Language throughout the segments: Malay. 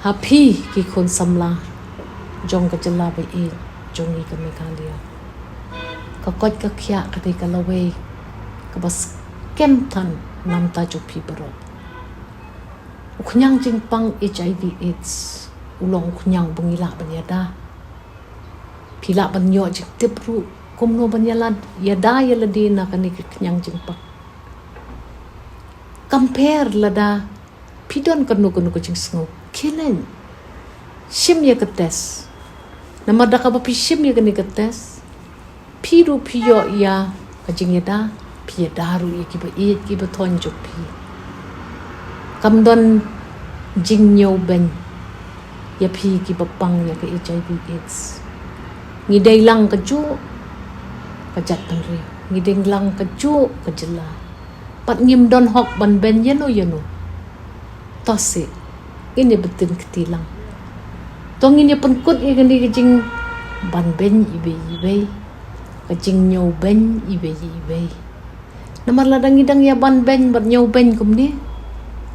happy ki khon samla jong ka jala ba e jongi ka me kalia ka kot ka khya ka te ka lawe ka bas kem than nam ta chu phi baro uknyang jing pang HIV AIDS ulong uknyang bungila banyada pila banyo jik tepru komno banyala yada yaladina kani knyang jing pang compare lada pidon kanu ko jing sngo kilen shim ya ketes namada ka ba shim ya kani ketes piru piyo ya kajing yada piya daru ya ki ba tonjo pi kamdon jing nyau ben ya pi ki ba pang ya ka HIV AIDS ngidai lang ka ju ka jat pan ri ngidai lang ka ju ka jela pat ngim don hok ban ben yano tose ini betin ketilang tong ini penkut ya gani kajing ban ben ibe kajing nyau ben ibe namar ladang idang ya ban ben bat nyau ben kumni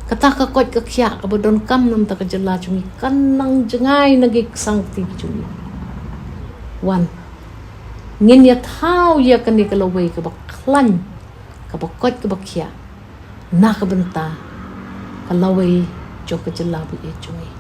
kata ka kot ka khya ka bodon kam nam ta ka jela chungi kanang jengai nagi sang ti chungi wan ngin ya thau ya kani ka lawai ka bak klan ka bak kot ka bak khya na ka benta ka lawai jo ka jela bu e chungi